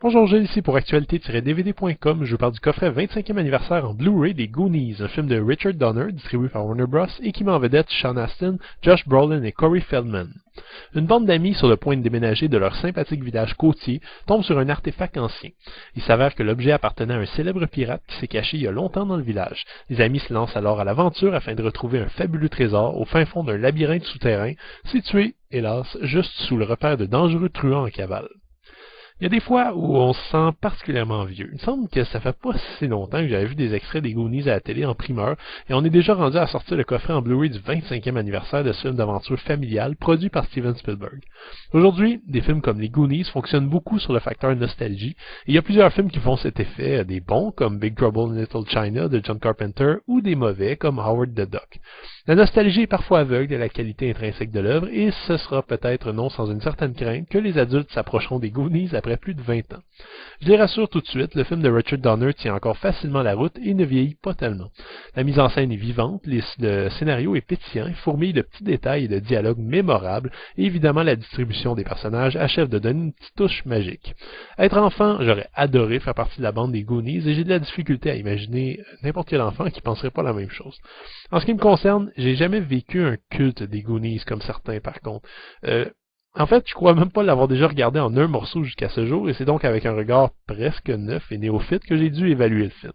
Bonjour, Gilles ici pour actualité-dvd.com. Je vous parle du coffret 25e anniversaire en Blu-ray des Goonies, un film de Richard Donner distribué par Warner Bros. Et qui met en vedette Sean Astin, Josh Brolin et Corey Feldman. Une bande d'amis sur le point de déménager de leur sympathique village côtier tombe sur un artefact ancien. Il s'avère que l'objet appartenait à un célèbre pirate qui s'est caché il y a longtemps dans le village. Les amis se lancent alors à l'aventure afin de retrouver un fabuleux trésor au fin fond d'un labyrinthe souterrain, situé, hélas, juste sous le repère de dangereux truands en cavale. Il y a des fois où on se sent particulièrement vieux. Il me semble que ça fait pas si longtemps que j'avais vu des extraits des Goonies à la télé en primeur, et on est déjà rendu à sortir le coffret en Blu-ray du 25e anniversaire de ce film d'aventure familiale produit par Steven Spielberg. Aujourd'hui, des films comme les Goonies fonctionnent beaucoup sur le facteur nostalgie, et il y a plusieurs films qui font cet effet, des bons comme Big Trouble in Little China de John Carpenter, ou des mauvais comme Howard the Duck. La nostalgie est parfois aveugle à la qualité intrinsèque de l'œuvre, et ce sera peut-être non sans une certaine crainte que les adultes s'approcheront des Goonies après plus de 20 ans. Je les rassure tout de suite, le film de Richard Donner tient encore facilement la route et ne vieillit pas tellement. La mise en scène est vivante, le scénario est pétillant, fourmille de petits détails et de dialogues mémorables, et évidemment la distribution des personnages achève de donner une petite touche magique. Être enfant, j'aurais adoré faire partie de la bande des Goonies, et j'ai de la difficulté à imaginer n'importe quel enfant qui penserait pas la même chose. En ce qui me concerne, j'ai jamais vécu un culte des Goonies comme certains par contre. En fait, je crois même pas l'avoir déjà regardé en un morceau jusqu'à ce jour, et c'est donc avec un regard presque neuf et néophyte que j'ai dû évaluer le film.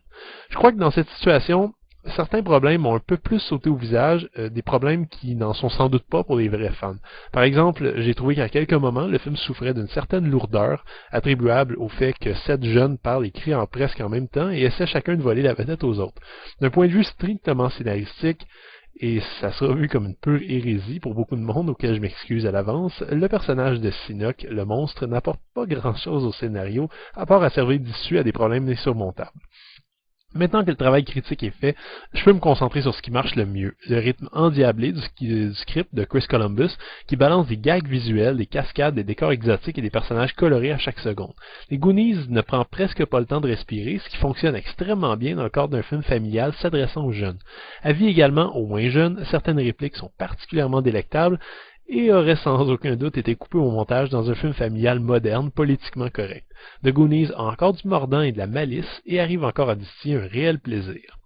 Je crois que dans cette situation, certains problèmes m'ont un peu plus sauté au visage, des problèmes qui n'en sont sans doute pas pour les vrais fans. Par exemple, j'ai trouvé qu'à quelques moments, le film souffrait d'une certaine lourdeur, attribuable au fait que 7 jeunes parlent et crient presque en même temps et essaient chacun de voler la vedette aux autres. D'un point de vue strictement scénaristique, et ça sera vu comme une pure hérésie pour beaucoup de monde auquel je m'excuse à l'avance, le personnage de Sinoc, le monstre, n'apporte pas grand-chose au scénario, à part à servir d'issue à des problèmes insurmontables. Maintenant que le travail critique est fait, je peux me concentrer sur ce qui marche le mieux, le rythme endiablé du script de Chris Columbus, qui balance des gags visuels, des cascades, des décors exotiques et des personnages colorés à chaque seconde. Les Goonies ne prend presque pas le temps de respirer, ce qui fonctionne extrêmement bien dans le cadre d'un film familial s'adressant aux jeunes. Avis également aux moins jeunes, certaines répliques sont particulièrement délectables, et aurait sans aucun doute été coupé au montage dans un film familial moderne, politiquement correct. The Goonies a encore du mordant et de la malice, et arrive encore à distiller un réel plaisir.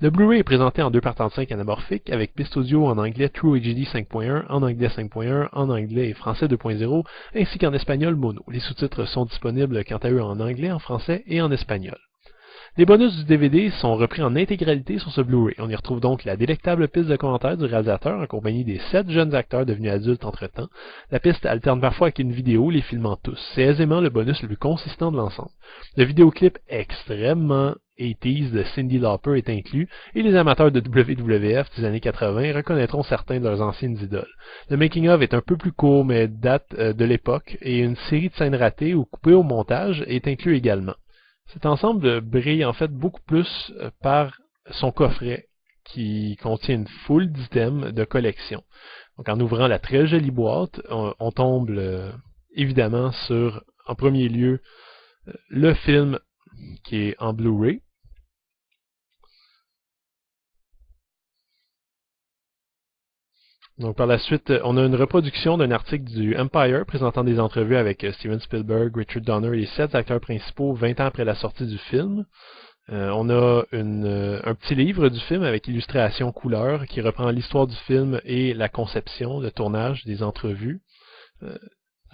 Le Blu-ray est présenté en 2x35 anamorphique, avec piste audio en anglais True HD 5.1, en anglais 5.1, en anglais et français 2.0, ainsi qu'en espagnol mono. Les sous-titres sont disponibles quant à eux en anglais, en français et en espagnol. Les bonus du DVD sont repris en intégralité sur ce Blu-ray. On y retrouve donc la délectable piste de commentaires du réalisateur en compagnie des 7 jeunes acteurs devenus adultes entre-temps. La piste alterne parfois avec une vidéo, les filmant tous. C'est aisément le bonus le plus consistant de l'ensemble. Le vidéoclip extrêmement 80s de Cyndi Lauper est inclus, et les amateurs de WWF des années 80 reconnaîtront certains de leurs anciennes idoles. Le making-of est un peu plus court, mais date de l'époque, et une série de scènes ratées ou coupées au montage est inclus également. Cet ensemble brille en fait beaucoup plus par son coffret qui contient une foule d'items de collection. Donc en ouvrant la très jolie boîte, on tombe évidemment sur, en premier lieu, le film qui est en Blu-ray. Donc par la suite, on a une reproduction d'un article du Empire présentant des entrevues avec Steven Spielberg, Richard Donner et les 7 acteurs principaux 20 ans après la sortie du film. On a un petit livre du film avec illustration couleur qui reprend l'histoire du film et la conception, le tournage, des entrevues.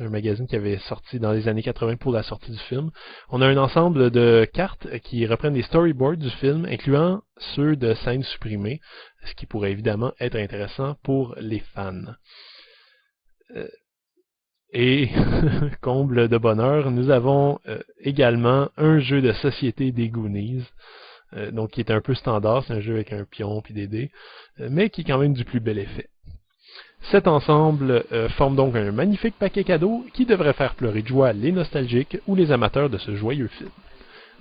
Un magazine qui avait sorti dans les années 80 pour la sortie du film. On a un ensemble de cartes qui reprennent des storyboards du film, incluant ceux de scènes supprimées, ce qui pourrait évidemment être intéressant pour les fans. Et, comble de bonheur, nous avons également un jeu de société des Goonies, donc qui est un peu standard, c'est un jeu avec un pion puis des dés, mais qui est quand même du plus bel effet. Cet ensemble forme donc un magnifique paquet cadeau qui devrait faire pleurer de joie les nostalgiques ou les amateurs de ce joyeux film.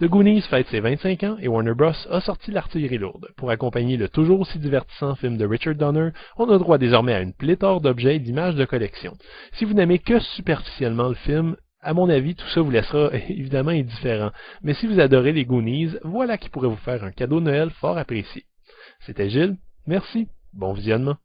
The Goonies fête ses 25 ans et Warner Bros. A sorti l'artillerie lourde. Pour accompagner le toujours aussi divertissant film de Richard Donner, on a droit désormais à une pléthore d'objets et d'images de collection. Si vous n'aimez que superficiellement le film, à mon avis, tout ça vous laissera évidemment indifférent. Mais si vous adorez les Goonies, voilà qui pourrait vous faire un cadeau de Noël fort apprécié. C'était Gilles, merci, bon visionnement.